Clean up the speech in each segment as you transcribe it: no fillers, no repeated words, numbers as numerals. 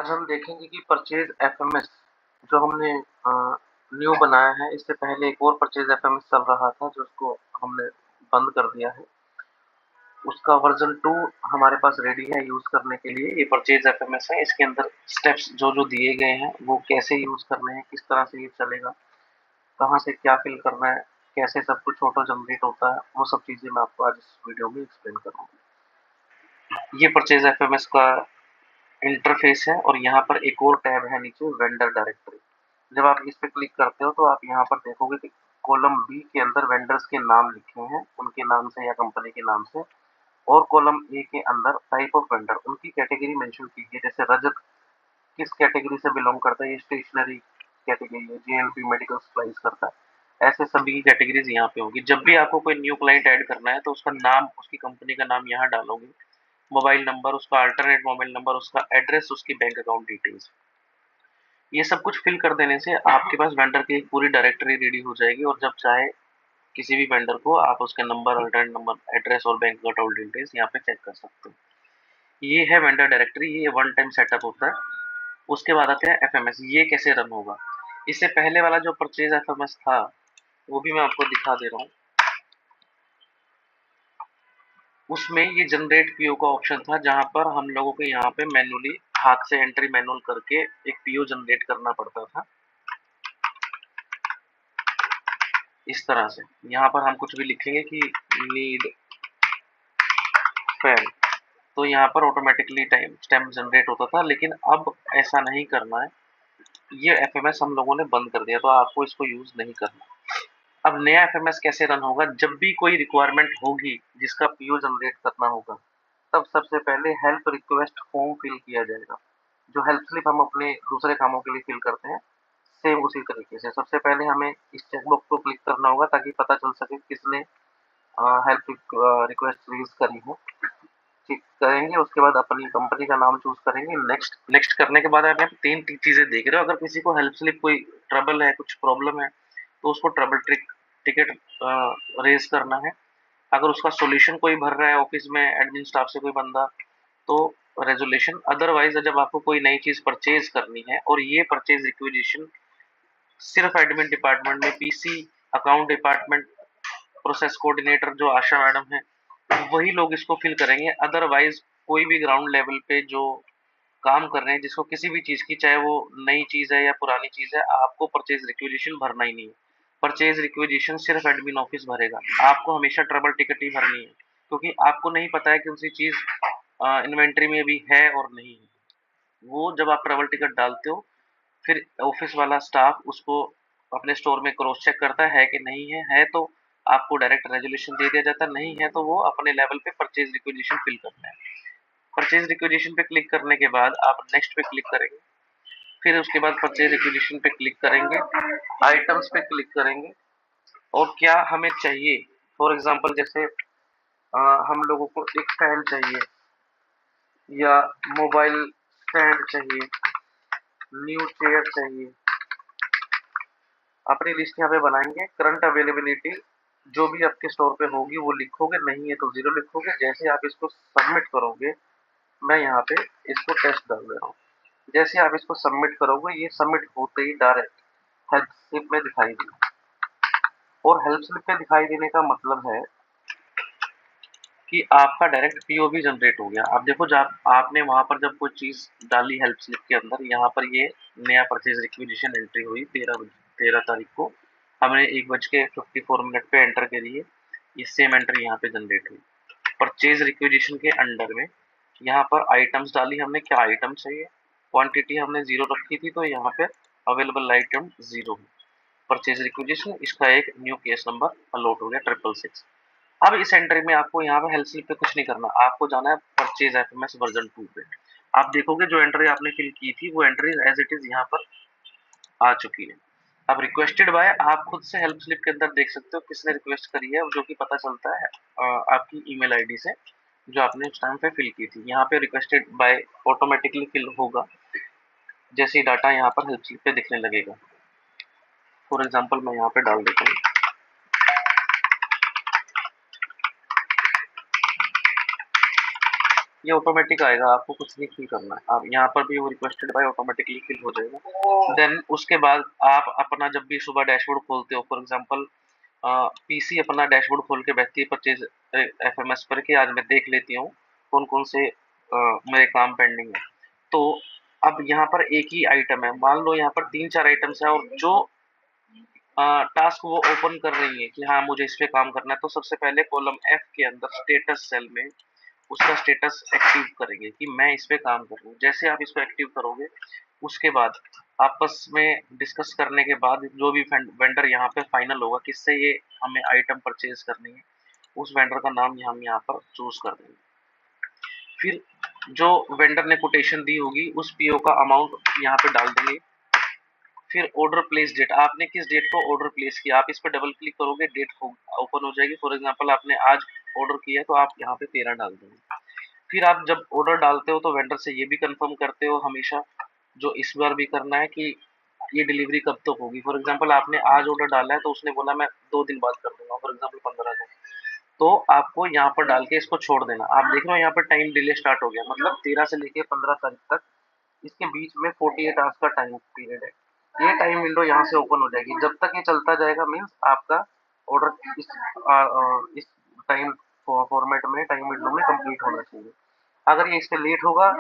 आज हम देखेंगे कि परचेज एफएमएस जो हमने न्यू बनाया है। इससे पहले एक और परचेज एफएमएस चल रहा था जो उसको हमने बंद कर दिया है। उसका वर्जन 2 हमारे पास रेडी है यूज करने के लिए। ये परचेज एफएमएस है। इसके अंदर स्टेप्स जो जो दिए गए हैं वो कैसे यूज करने हैं, किस तरह से ये चलेगा, कहाँ से क्या फिल करना है, कैसे सब कुछ ऑटो जनरेट होता है, वो सब चीजें मैं आपको आज इस वीडियो में एक्सप्लेन करूंगा। ये परचेज एफएमएस का इंटरफेस है और यहाँ पर एक और टैब है नीचे, वेंडर डायरेक्टरी। जब आप इस पे क्लिक करते हो तो आप यहाँ पर देखोगे कि कॉलम बी के अंदर वेंडर्स के नाम लिखे हैं, उनके नाम से या कंपनी के नाम से, और कॉलम ए के अंदर टाइप ऑफ वेंडर, उनकी कैटेगरी मेंशन की है। जैसे रजत किस कैटेगरी से बिलोंग करता है, ये स्टेशनरी कैटेगरी है, जेएनपी मेडिकल सप्लाईज करता है। ऐसे सभी कैटेगरीज यहाँ पे होगी। जब भी आपको कोई न्यू क्लाइंट ऐड करना है तो उसका नाम, उसकी कंपनी का नाम यहाँ डालोगे, मोबाइल नंबर, उसका अल्टरनेट मोबाइल नंबर, उसका एड्रेस, उसकी बैंक अकाउंट डिटेल्स। ये सब कुछ फिल कर देने से आपके पास वेंडर की एक पूरी डायरेक्टरी रेडी हो जाएगी और जब चाहे किसी भी वेंडर को आप उसके नंबर, अल्टरनेट नंबर, एड्रेस और बैंक अकाउंट डिटेल्स यहाँ पे चेक कर सकते हो। ये है वेंडर डायरेक्टरी। ये वन टाइम सेटअप होता है। उसके बाद आते हैं एफएमएस। ये कैसे रन होगा। इससे पहले वाला जो परचेज एफएमएस था वो भी मैं आपको दिखा दे रहा हूँ। उसमें ये जनरेट पीओ का ऑप्शन था जहां पर हम लोगों को यहाँ पे मैनुअली हाथ से एंट्री मैनुअल करके एक पीओ जनरेट करना पड़ता था। इस तरह से यहाँ पर हम कुछ भी लिखेंगे कि नीड फैन, तो यहाँ पर ऑटोमेटिकली टाइम स्टैम्प जनरेट होता था। लेकिन अब ऐसा नहीं करना है। ये एफएमएस हम लोगों ने बंद कर दिया, तो आपको इसको यूज नहीं करना। अब नया एफएमएस कैसे रन होगा। जब भी कोई रिक्वायरमेंट होगी जिसका पीओ जनरेट करना होगा, तब सबसे पहले हेल्प रिक्वेस्ट फॉर्म फिल किया जाएगा। जो हेल्प स्लिप हम अपने दूसरे कामों के लिए फिल करते हैं, सेम उसी तरीके से सबसे पहले हमें इस चेकबॉक्स को क्लिक करना होगा ताकि पता चल सके किसने हेल्प रिक्वेस्ट रेज करी है। ठीक करेंगे, उसके बाद अपनी कंपनी का नाम चूज करेंगे। नेक्स्ट नेक्स्ट करने के बाद आप तीन चीजें देख रहे हो। अगर किसी को हेल्प स्लिप कोई ट्रबल है, कुछ प्रॉब्लम है, तो उसको ट्रबल टिकट रेज करना है। अगर उसका सॉल्यूशन कोई भर रहा है ऑफिस में, एडमिन स्टाफ से कोई बंदा, तो रेजोल्यूशन। अदरवाइज जब आपको कोई नई चीज परचेज करनी है, और ये परचेज रिक्विजिशन सिर्फ एडमिन डिपार्टमेंट में, PC account department, process coordinator जो आशा मैडम है, वही लोग इसको फिल करेंगे। अदरवाइज कोई भी ग्राउंड लेवल पे जो काम कर रहे हैं, जिसको किसी भी चीज की, चाहे वो नई चीज है या पुरानी चीज है, आपको परचेज रिक्विजिशन भरना ही नहीं है। परचेज रिक्विजिशन सिर्फ एडमिन ऑफिस भरेगा। आपको हमेशा ट्रबल टिकट ही भरनी है, क्योंकि आपको नहीं पता है कि उनकी चीज इन्वेंट्री में अभी है और नहीं है। वो जब आप ट्रबल टिकट डालते हो, फिर ऑफिस वाला स्टाफ उसको अपने स्टोर में क्रॉस चेक करता है कि नहीं है तो आपको डायरेक्ट रेजोल्यूशन दे दिया जाता है, नहीं है तो वो अपने लेवल पे परचेज रिक्विजिशन फिल करता है। परचेज रिक्विजिशन पे क्लिक करने के बाद आप नेक्स्ट पे क्लिक करेंगे, फिर उसके बाद परचेज रिक्विजिशन पे क्लिक करेंगे, आइटम्स पे क्लिक करेंगे, और क्या हमें चाहिए। फॉर एग्जांपल जैसे हम लोगों को एक फैन चाहिए, या मोबाइल स्टैंड चाहिए, न्यू चेयर चाहिए। अपनी लिस्ट यहाँ पे बनाएंगे। करंट अवेलेबिलिटी जो भी आपके स्टोर पे होगी वो लिखोगे, नहीं है तो 0 लिखोगे। जैसे आप इसको सबमिट करोगे, मैं यहाँ पे इसको टेस्ट डाल दे रहा हूँ। जैसे आप इसको सबमिट करोगे, ये सबमिट होते ही डायरेक्ट हेल्प स्लिप में दिखाई देगा। और हेल्प स्लिप में दिखाई देने का मतलब है कि आपका डायरेक्ट पीओ भी जनरेट हो गया। आप देखो, जब आपने वहां पर जब कोई चीज डाली हेल्प स्लिप के अंदर, यहाँ पर ये नया परचेज रिक्विजिशन एंट्री हुई 13 तारीख को। हमने 1:54 पे एंटर करी है। ये सेम एंट्री यहाँ पे जनरेट हुई परचेज रिक्विजिशन के अंडर में। यहाँ पर आइटम्स डाली हमने, क्या आइटम चाहिए, क्वांटिटी हमने 0 रखी थी, तो यहाँ पे अवेलेबल आइटम 0 परचेज रिक्विजिशन। इसका एक न्यू केस नंबर अलॉट हो गया 666। अब इस एंट्री में आपको यहाँ पे हेल्प स्लिप पे कुछ नहीं करना, आपको जाना है परचेज एफएमएस वर्जन 2 पे। आप देखोगे जो एंट्री आपने फिल की थी वो एंट्री एज इट इज यहाँ पर आ चुकी है। अब रिक्वेस्टेड बाय, आप खुद से हेल्प स्लिप के अंदर देख सकते हो किसने रिक्वेस्ट करी है, जो कि पता चलता है आपकी ईमेल आईडी से जो आपने उस टाइम पे फिल की थी। यहाँ पे रिक्वेस्टेड बाय ऑटोमेटिकली फिल होगा जैसे ही डाटा यहाँ पर हेल्प स्लिप पे दिखने लगेगा। फॉर एग्जाम्पल मैं यहाँ पे डाल देता हूँ, ये ऑटोमेटिक आएगा, आपको कुछ नहीं फिल करना है। आप यहाँ पर भी वो रिक्वेस्टेड बाय ऑटोमेटिकली फिल हो जाएगा। देन उसके बाद आप अपना जब भी सुबह डैशबोर्ड खोलते हो, फॉर एग्जांपल पीसी अपना डैशबोर्ड खोल के बैठती है परचेज एफएमएस पर कि आज मैं देख लेती हूँ कौन-कौन से मेरे काम पेंडिंग है। तो अब यहाँ पर एक ही आइटम है, मान लो यहाँ पर 3-4 आइटम्स हैं और जो टास्क वो ओपन कर रही है कि हाँ मुझे इस पे काम करना है, तो सबसे पहले कॉलम एफ के अंदर स्टेटस सेल में उसका स्टेटस एक्टिव करेंगे कि मैं इस पे काम कर रहा हूँ। जैसे आप इसको एक्टिव करोगे, उसके बाद आपस में डिस्कस करने के बाद जो भी वेंडर यहाँ पे फाइनल होगा किससे ये हमें आइटम परचेज करनी है, उस वेंडर का नाम हम यहाँ पर चूज कर देंगे। फिर जो वेंडर ने कोटेशन दी होगी उस पीओ का अमाउंट यहाँ पे डाल देंगे। फिर ऑर्डर प्लेस डेट, आपने किस डेट को ऑर्डर प्लेस किया, आप इस पर डबल क्लिक करोगे, डेट ओपन हो जाएगी। फॉर एग्जांपल आपने आज ऑर्डर किया है तो आप यहाँ पे 13 डाल देंगे। फिर आप जब ऑर्डर डालते हो तो वेंडर से ये भी कंफर्म करते हो हमेशा, जो इस बार भी करना है कि ये डिलीवरी कब तक होगी। फॉर एग्जांपल आपने आज ऑर्डर डाला है तो उसने बोला मैं 2 दिन बाद कर दूंगा, फॉर एग्जांपल 15 दिन, तो आपको यहाँ पर डाल के इसको छोड़ देना। आप देख रहे हो यहाँ पर टाइम डिले स्टार्ट हो गया, मतलब 13 से लेके 15 तारीख तक इसके बीच में 48 आवर्स का टाइम पीरियड है। ये टाइम विंडो यहाँ से ओपन हो जाएगी। जब तक ये चलता जाएगा मीन्स आपका ऑर्डर इस टाइम फॉर्मेट में, टाइम विंडो में कंप्लीट होना चाहिए। अगर ये इससे लेट होगा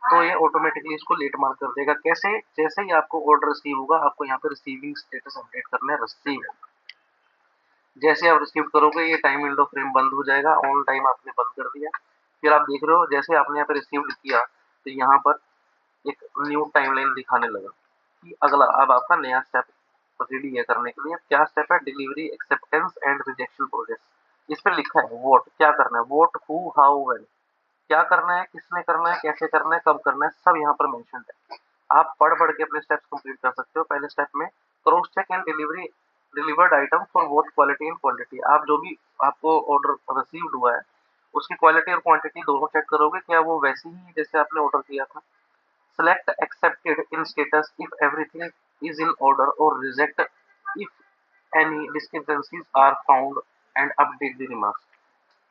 तो ये ऑटोमेटिकली इसको लेट मार्क कर देगा। कैसे? जैसे ही आपको ऑर्डर रिसीव होगा, आपको यहाँ पे रिसीविंग स्टेटस अपडेट करना है, रिसीव। जैसे आप रिसीव करोगे ये टाइम विंडो फ्रेम बंद हो जाएगा, ऑन टाइम आपने बंद कर दिया। फिर आप देख रहे हो जैसे आपने यहाँ पे रिसीव किया तो यहाँ पर एक न्यू टाइमलाइन दिखाने लगा कि अगला अब आपका नया स्टेप रेडी है करने के लिए। क्या स्टेप है? Delivery acceptance and rejection process. इस पे लिखा है व्हाट, क्या करना है, व्हाट, हु, हाउ, व्हेन, क्या करना है, किसने करना है, कैसे करना है, कब करना है, सब यहाँ पर मेंशन है। आप पढ़ के अपने स्टेप्स कंप्लीट कर सकते हो। पहले स्टेप में cross check and delivery delivered item for both quality and quantity. आप जो भी आपको ऑर्डर रिसीव्ड हुआ है उसकी क्वालिटी और क्वांटिटी दोनों चेक करोगे, क्या वो वैसी ही जैसे आपने ऑर्डर किया था। Select accepted in status if everything is in order or reject if any discrepancies are found and update the remarks।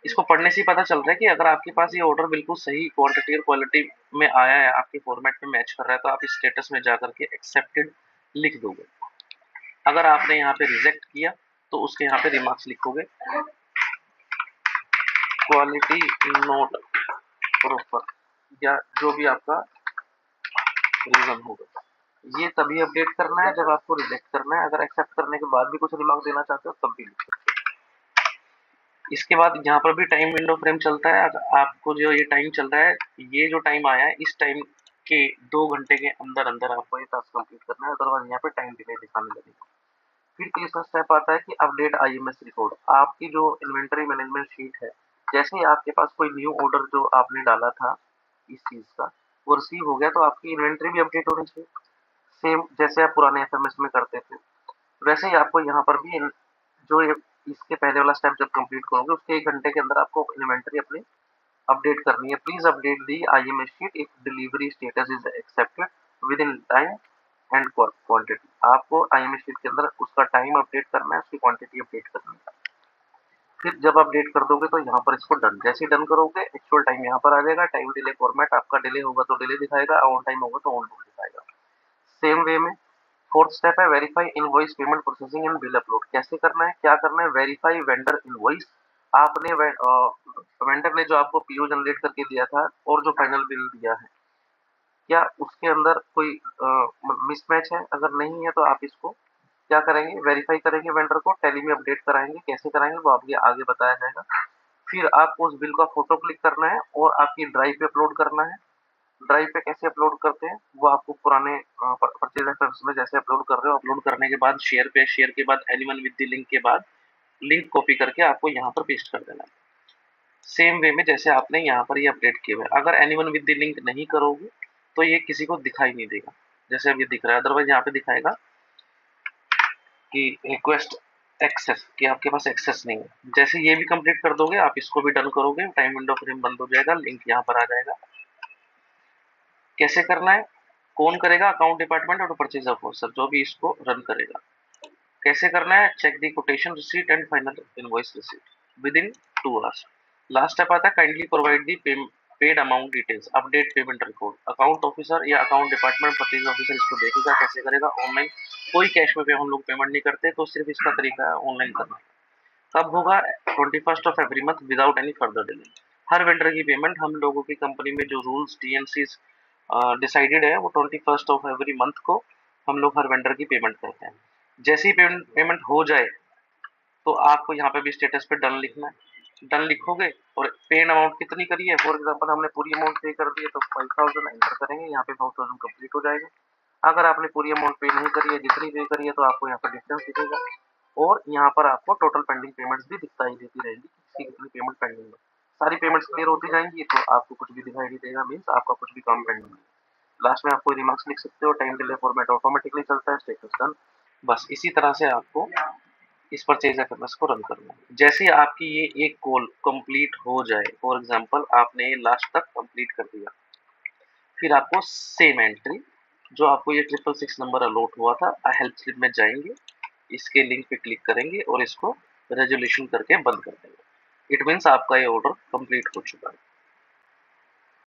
इसको पढ़ने से ही पता चल रहा है कि अगर आपके पास ये ऑर्डर बिल्कुल सही क्वांटिटी और क्वालिटी में आया है, आपके फॉर्मेट में मैच कर रहा है, तो आप इस स्टेटस में जाकर के एक्सेप्टेड लिख दोगे। अगर आपने यहाँ पे रिजेक्ट किया तो उसके यहाँ पे रिमार्क्स लिखोगे, क्वालिटी नॉट प्रॉपर, या जो भी आपका रीजन होगा। ये तभी अपडेट करना है जब आपको रिजेक्ट करना है। अगर एक्सेप्ट करने के बाद भी कुछ रिमार्क देना चाहते हो तब भी लिख सकते हो। इसके बाद यहाँ पर भी टाइम विंडो फ्रेम चलता है। अगर आपको जो ये टाइम चल रहा है, ये जो टाइम आया है, इस टाइम के 2 घंटे के अंदर अंदर आपको ये टास्क कंप्लीट करना है, अदरवाइज यहाँ पे टाइम डिले दिखाने लगेगा। फिर तीसरा स्टेप आता है कि अपडेट आईएमएस रिकॉर्ड। आपकी जो इन्वेंटरी मैनेजमेंट शीट है, जैसे ही आपके पास कोई न्यू ऑर्डर जो आपने डाला था इस चीज का वो रिसीव हो गया, तो आपकी इन्वेंटरी भी अपडेट होनी चाहिए। सेम जैसे आप पुराने एफएमएस में करते थे, वैसे ही आपको यहाँ पर भी जो ये इसके पहले वाला स्टेप जब कंप्लीट करोगे उसके 1 घंटे के अंदर आपको इन्वेंटरी अपनी अपडेट करनी है। Please update the IMS sheet if delivery status is accepted with in time and quantity. आपको आईएमएस शीट के अंदर उसका टाइम अपडेट करना है, उसकी क्वांटिटी अपडेट करनी है। फिर जब अपडेट कर दोगे तो यहाँ पर इसको डन, जैसे ही डन करोगे एक्चुअल टाइम यहाँ पर आ जाएगा। टाइम डिले फॉर्मेट आपका डिले होगा तो डिले दिखाएगा, ऑन टाइम होगा तो ऑन टाइम दिखाएगा। सेम वे में फोर्थ स्टेप है verify invoice payment processing and bill upload. कैसे करना है, क्या करना है? Verify vendor invoice. आपने वेंडर ने जो आपको पीओ जनरेट करके दिया था और जो फाइनल बिल दिया है, क्या उसके अंदर कोई मिसमैच है? अगर नहीं है तो आप इसको क्या करेंगे, वेरीफाई करेंगे, वेंडर को टैली में अपडेट कराएंगे। कैसे कराएंगे वो आपके आगे बताया जाएगा। फिर आपको उस बिल का फोटो क्लिक करना है और आपकी ड्राइव पे अपलोड करना है। ड्राइव पे कैसे अपलोड करते हैं वो आपको पुराने परचेज रेफरेंस में जैसे अपलोड कर रहे हो, अपलोड करने के बाद शेयर पे, शेयर के बाद एनीवन विद द लिंक के बाद लिंक कॉपी करके आपको यहाँ पर पेस्ट कर देना है। सेम वे में जैसे आपने यहाँ पर ये अपडेट किए हुए। अगर एनीवन विद द लिंक नहीं करोगे तो ये किसी को दिखाई नहीं देगा, जैसे अब ये दिख रहा है। अदरवाइज यहाँ पे दिखाएगा कि रिक्वेस्ट एक्सेस, कि आपके पास एक्सेस नहीं है। जैसे ये भी कंप्लीट कर दोगे, आप इसको भी डन करोगे, टाइम विंडो फ्रेम बंद हो जाएगा, लिंक यहाँ पर आ जाएगा। कैसे करना है, कौन करेगा? अकाउंट डिपार्टमेंट और परचेज ऑफिसर जो भी इसको रन करेगा। कैसे करना है? Check the quotation receipt and final invoice receipt within 2 hours. Last step आता है kindly provide the paid amount details, update payment record, account officer या अकाउंट डिपार्टमेंट परचेज ऑफिसर इसको देखेगा, कैसे करेगा, ऑनलाइन। कोई कैश में पे हम लोग पेमेंट नहीं करते, तो सिर्फ इसका तरीका है ऑनलाइन करना। कब होगा? 21st of every month without any further delay. Her vendor की पेमेंट हम लोगों की कंपनी में जो रूल्स टीएनसीज डिसाइडेड है, वो 21st ऑफ एवरी मंथ को हम लोग हर वेंडर की पेमेंट करते हैं। जैसे ही पेमेंट हो जाए तो आपको यहाँ पे भी स्टेटस पे डन लिखना है। डन लिखोगे और पेड अमाउंट कितनी करी है, फॉर एग्जांपल हमने पूरी अमाउंट पे कर दी है तो 5000 एंटर करेंगे, यहाँ पे 5000 कंप्लीट हो जाएगा। अगर आपने पूरी अमाउंट पे नहीं करी है, जितनी पे करी है, तो आपको यहाँ पर डिफरेंस दिखेगा और यहाँ पर आपको टोटल पेंडिंग पेमेंट्स भी दिखाई देती रहेगी, किसी कितनी पेमेंट पेंडिंग है। सारी पेमेंट्स क्लियर होती जाएंगी तो आपको कुछ भी दिखाई नहीं देगा, मीन्स आपका कुछ भी काम पेंडिंग है। लास्ट में आप कोई रिमार्क्स लिख सकते हो, टाइम डिले फॉर्मेट ऑटोमेटिकली चलता है, स्टेटस डन। बस इसी तरह से आपको इस परचेज एफएमएस को रन करना है। जैसे आपकी ये एक कॉल कंप्लीट हो जाए, फॉर एग्जांपल आपने ये लास्ट तक कंप्लीट कर दिया, फिर आपको सेम एंट्री जो आपको ये 666 नंबर अलॉट हुआ था, हेल्प स्लिप में जाएंगे, इसके लिंक पे क्लिक करेंगे और इसको रेजोल्यूशन करके बंद कर देंगे। इट मीन्स आपका ये ऑर्डर कंप्लीट हो चुका है।